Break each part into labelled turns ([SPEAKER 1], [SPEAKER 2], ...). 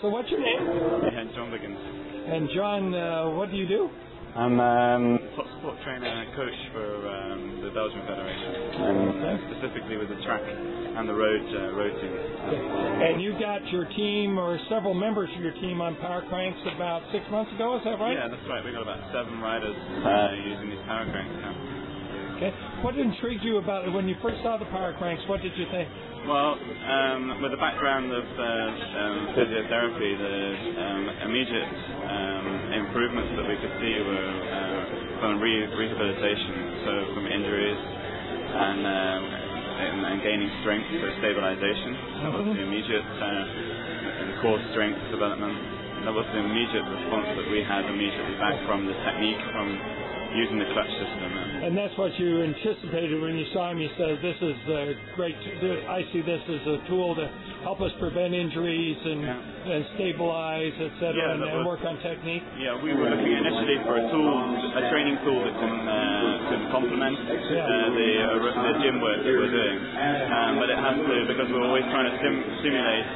[SPEAKER 1] So what's your name?
[SPEAKER 2] Yeah, John Wiggins.
[SPEAKER 1] And John, what do you do?
[SPEAKER 2] I'm top sport trainer and coach for the Belgian Federation, specifically with the track and the road team.
[SPEAKER 1] And you got your team or several members of your team on power cranks about 6 months ago, is that right?
[SPEAKER 2] Yeah, that's right. We got about 7 riders using these power cranks now.
[SPEAKER 1] Okay. What intrigued you about it when you first saw the power cranks? What did you think?
[SPEAKER 2] Well, with the background of physiotherapy, the immediate improvements that we could see were from rehabilitation, so from injuries and gaining strength, so stabilization. That was the immediate core strength development. That was the immediate response that we had immediately back from the technique, from using the clutch system.
[SPEAKER 1] And that's what you anticipated when you saw him. You said, this is great. I see this as a tool to help us prevent injuries and stabilize, et cetera, and work on technique.
[SPEAKER 2] Yeah, we were looking initially for a training tool that can complement the gym work that we're doing. But it has to, because we're always trying to simulate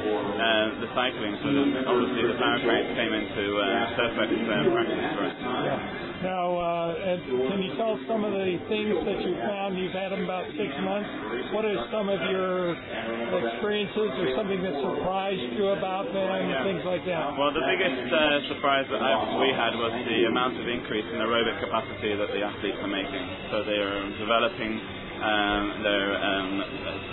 [SPEAKER 2] the cycling, so that obviously the power crank came into perfect practice for us.
[SPEAKER 1] Yeah. Now, can you tell some of the things that you found? You've had them about 6 months. What are some of your experiences or something that surprised you about them, things like that?
[SPEAKER 2] Well, the biggest surprise that we had was the amount of increase in aerobic capacity that the athletes are making. So they are developing their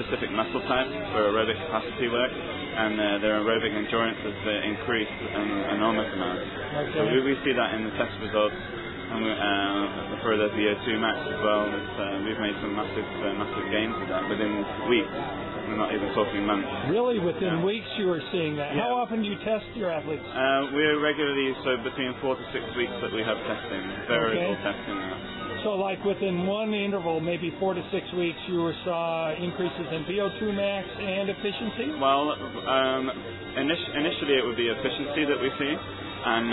[SPEAKER 2] specific muscle types for aerobic capacity work, and their aerobic endurance has increased an enormous amount. Okay. So we see that in the test results. And for the VO2 max as well, we've made some massive gains with that within weeks. We're not even talking months.
[SPEAKER 1] Really, within weeks you were seeing that? Yeah. How often do you test your athletes?
[SPEAKER 2] We're regularly, so between 4 to 6 weeks that we have testing, variable testing now.
[SPEAKER 1] So like within one interval, maybe 4 to 6 weeks, you saw increases in VO2 max and efficiency?
[SPEAKER 2] Well, initially it would be efficiency that we see. And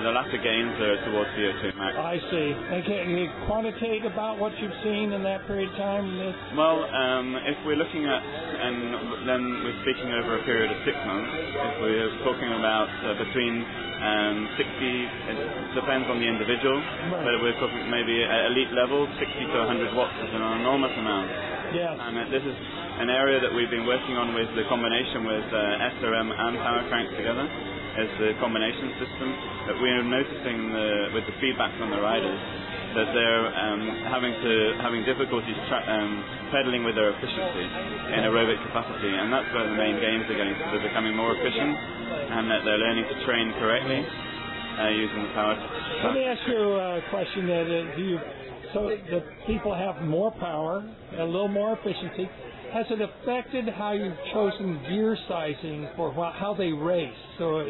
[SPEAKER 2] the latter gains are towards VO2 max.
[SPEAKER 1] I see. And can you quantitate about what you've seen in that period of time?
[SPEAKER 2] Well, if we're looking at, and then we're speaking over a period of 6 months, if we're talking about between 60, it depends on the individual, but we're talking maybe at elite level, 60 to 100 watts is an enormous amount.
[SPEAKER 1] Yes.
[SPEAKER 2] And this is an area that we've been working on with the combination with SRM and power crank together. Is the combination system that we're noticing with the feedback from the riders that they're having difficulties pedaling with their efficiency in aerobic capacity, and that's where the main gains are going. So they're becoming more efficient, and that they're learning to train correctly using the power.
[SPEAKER 1] Let me ask you a question. So the people have more power, a little more efficiency. Has it affected how you've chosen gear sizing for how they race? So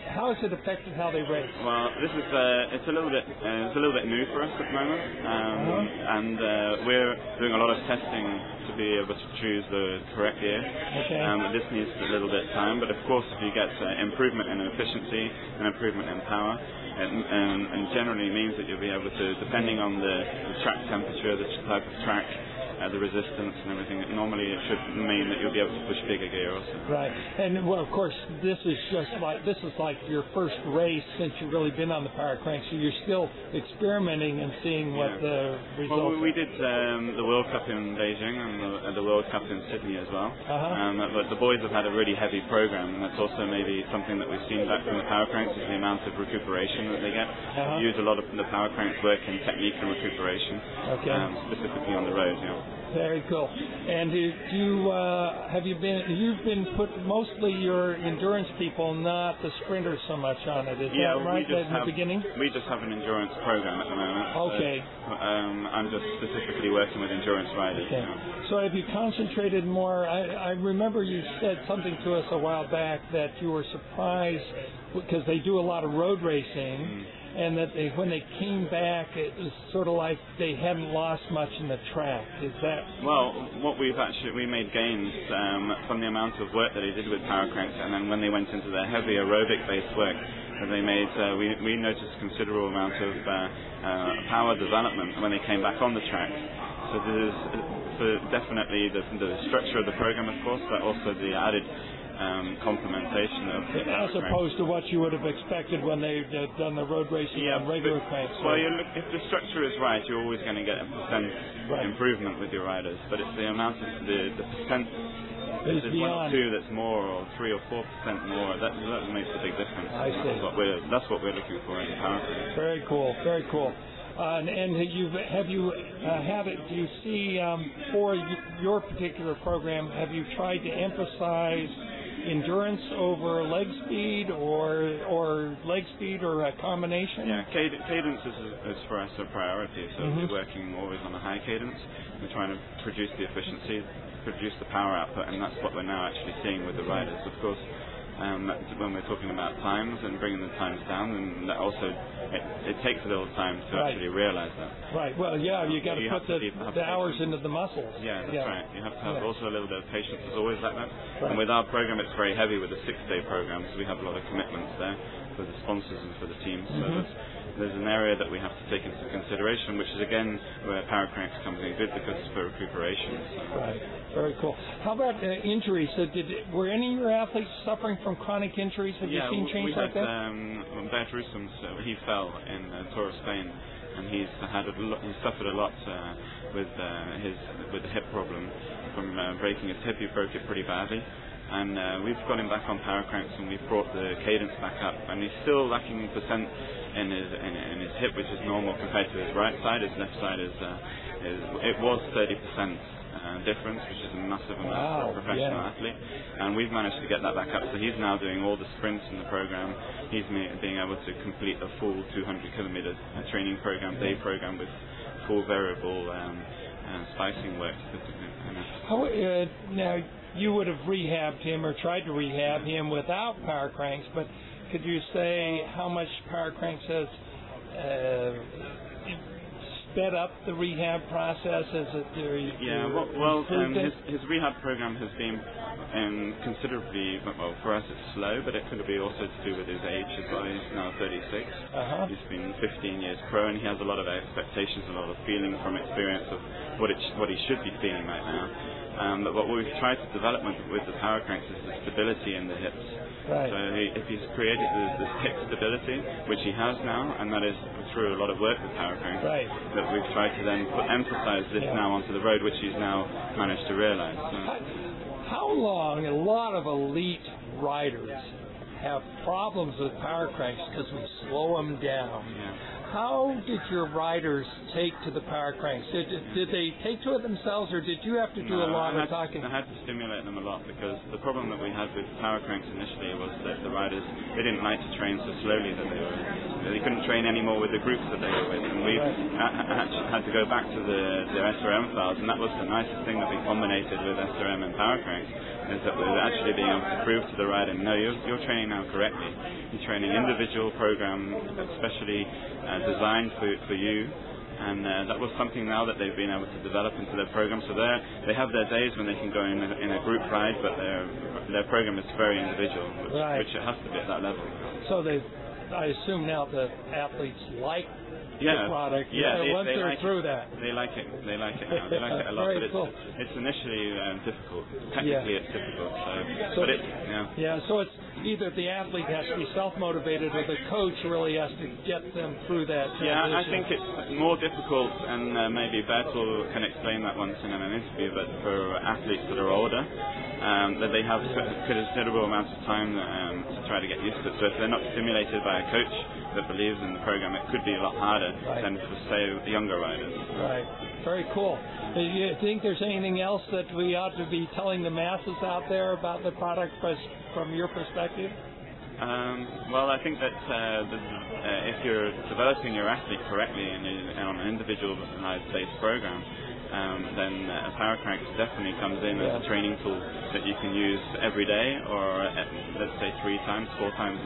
[SPEAKER 1] how has it affected how they race?
[SPEAKER 2] Well, this is it's a little bit new for us at the moment, and we're doing a lot of testing to be able to choose the correct gear. Okay. This needs a little bit of time, but of course, if you get improvement in efficiency and improvement in power, and generally means that you'll be able to, depending on the track temperature, the type of track, the resistance and everything, normally it should mean that you'll be able to push bigger gear also.
[SPEAKER 1] Right. And well, of course, this is like your first race since you've really been on the power crank, so you're still experimenting and seeing what the results
[SPEAKER 2] are. Well, we did the World Cup in Beijing and the World Cup in Sydney as well. But the boys have had a really heavy program, and that's also maybe something that we've seen back from the power cranks is the amount of recuperation that they get. Use a lot of the power cranks work in technique and recuperation, specifically on the road.
[SPEAKER 1] Very cool. And you've been put mostly your endurance people, not the sprinters so much on it. Is that right? In the beginning?
[SPEAKER 2] We just have an endurance program at the moment.
[SPEAKER 1] Okay.
[SPEAKER 2] So, I'm just specifically working with endurance riders.
[SPEAKER 1] Okay. So have you concentrated more? I remember you said something to us a while back that you were surprised because they do a lot of road racing. And that when they came back, it was sort of like they hadn't lost much in the track. Is that?
[SPEAKER 2] Well, we made gains from the amount of work that they did with power cranks, and then when they went into their heavy aerobic-based work, that they made, we noticed a considerable amount of power development when they came back on the track. So there's definitely the structure of the program, of course, but also the added complementation of the
[SPEAKER 1] as opposed to what you would have expected when they've done the road racing on regular cranks.
[SPEAKER 2] Well, if the structure is right, you're always going to get a percent improvement with your riders, but it's the amount of the percent. There's one or two that's more, or 3 or 4% more. That makes a big difference.
[SPEAKER 1] I see.
[SPEAKER 2] That's what we're looking for in the power crank.
[SPEAKER 1] Very cool. Very cool. And have you had it? Do you see for your particular program? Have you tried to emphasize endurance over leg speed, or leg speed, or a combination?
[SPEAKER 2] Yeah, cadence is for us a priority. So we're working always on a high cadence. We're trying to produce the efficiency, produce the power output, and that's what we're now actually seeing with the riders. Of course, when we're talking about times and bringing the times down, and that also it takes a little time to actually realize that.
[SPEAKER 1] Right. Well, yeah, you got to put the hours into the muscles.
[SPEAKER 2] Yeah, that's right. You have to have also a little bit of patience. It's always like that. Right. And with our program, it's very heavy with a 6-day program, so we have a lot of commitments there for the sponsors and for the teams. So there's an area that we have to take into consideration, which is again where power cranks comes in good, because it's for recuperation. So.
[SPEAKER 1] Right. Very cool. How about injuries? Were any of your athletes suffering from chronic injuries? Have you seen change like that?
[SPEAKER 2] Bert Rusum, he fell in Tour of Spain, and he suffered a lot with the hip problem from breaking his hip. He broke it pretty badly. And we've got him back on power cranks, and we've brought the cadence back up. And he's still lacking percent in his hip, which is normal compared to his right side. His left side it was 30% difference, which is a massive amount for a professional athlete. And we've managed to get that back up. So he's now doing all the sprints in the program. He's being able to complete a full 200-kilometer training program, day program, with full variable spicing work.
[SPEAKER 1] Now, you would have rehabbed him or tried to rehab him without power cranks, but could you say how much power cranks has sped up the rehab process? His rehab program has been considerably, well, for us it's slow, but it could be also to do with his age as well. He's now 36. He's been 15 years pro, and he has a lot of expectations, a lot of feeling from experience of what he should be feeling right now. But what we've tried to develop with the power cranks is the stability in the hips. Right. So if he's created this hip stability, which he has now, and that is through a lot of work with power cranks, that we've tried to then emphasize this now onto the road, which he's now managed to realize. So. How long? A lot of elite riders have problems with power cranks because we slow them down. Yeah. How did your riders take to the power cranks? Did they take to it themselves, or did you have to do a lot of talking?
[SPEAKER 2] I had to stimulate them a lot, because the problem that we had with power cranks initially was that the riders, they didn't like to train so slowly that they couldn't train anymore with the groups that they were with, and we had to go back to the SRM files, and that was the nicest thing that we combinated with SRM and power cranks, is that we're actually being able to prove to the rider, no, you're training now correctly. You're training individual program, especially designed for you, and that was something now that they've been able to develop into their program. So they have their days when they can go in a group ride, but their program is very individual, which it has to be at that level.
[SPEAKER 1] So I assume now the athletes like the product. Once they're through that,
[SPEAKER 2] they like it. They like it now. They like it a lot. But it's initially difficult. Technically, it's difficult. So it's either the athlete has to be self-motivated, or the coach really has to get them through that transition. Yeah, I think it's more difficult, and maybe Bertel can explain that once in an interview, but for athletes that are older, that they have a considerable amount of time to try to get used to it. So if they're not stimulated by a coach that believes in the program, it could be a lot harder than for, say, younger riders.
[SPEAKER 1] Right. Very cool. Do you think there's anything else that we ought to be telling the masses out there about the product from your perspective?
[SPEAKER 2] Well, I think that if you're developing your athlete correctly and on an individualized program, then a power crank definitely comes in as a training tool that you can use every day, or let's say 3 times, 4 times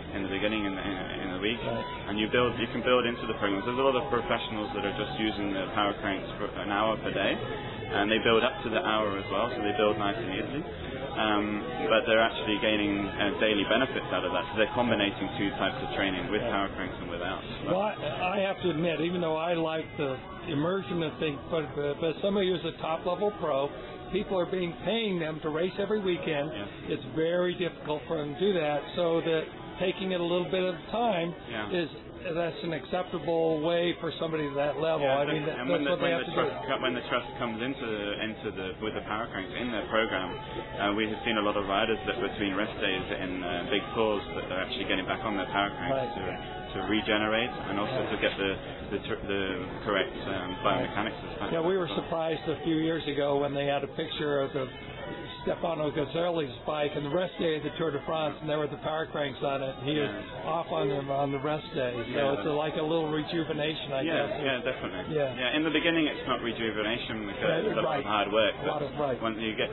[SPEAKER 2] in the beginning in the week, and you can build into the programs. There's a lot of professionals that are just using the power cranks for an hour per day, and they build up to the hour as well, so they build nice and easily. But they're actually gaining daily benefits out of that. So they're combining 2 types of training, with power cranks and without.
[SPEAKER 1] Well, I have to admit, even though I like the immersion of things, but somebody who's a top-level pro people are paying them to race every weekend. It's very difficult for them to do that. So that taking it a little bit at a time that's an acceptable way for somebody at that level. I mean, that's what they have to do.
[SPEAKER 2] When the trust comes with the power cranks in their program, we have seen a lot of riders that between rest days in big tours that they're actually getting back on their power cranks to regenerate and also to get the correct biomechanics of the
[SPEAKER 1] Yeah, we were surprised a few years ago when they had a picture of the Stefano Gazzelli's bike and the rest day of the Tour de France, and there were the power cranks on it. He was off on them on the rest day, so it's like a little rejuvenation, I guess.
[SPEAKER 2] Yeah, definitely. Yeah, in the beginning it's not rejuvenation because it's some hard work. When you get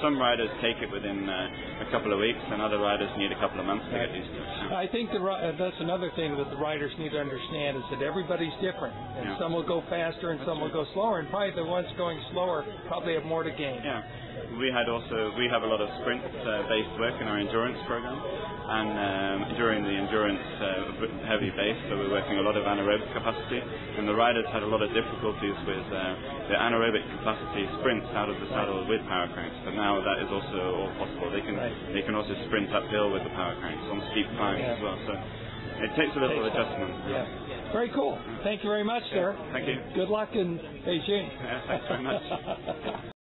[SPEAKER 2] some riders take it within a couple of weeks, and other riders need a couple of months to get used to it.
[SPEAKER 1] I think that's another thing that the riders need to understand is that everybody's different, and some will go faster and some will go slower, and probably the ones going slower probably have more to gain.
[SPEAKER 2] Yeah. We have a lot of sprint-based work in our endurance program, and during the endurance heavy base, so we're working a lot of anaerobic capacity, and the riders had a lot of difficulties with the anaerobic capacity sprints out of the saddle with power cranks, but now that is also all possible. They can also sprint uphill with the power cranks on steep climbs as well, so it takes a little adjustment.
[SPEAKER 1] Yeah. Very cool. Thank you very much, sir.
[SPEAKER 2] Thank you.
[SPEAKER 1] Good luck in Beijing.
[SPEAKER 2] Thanks very much.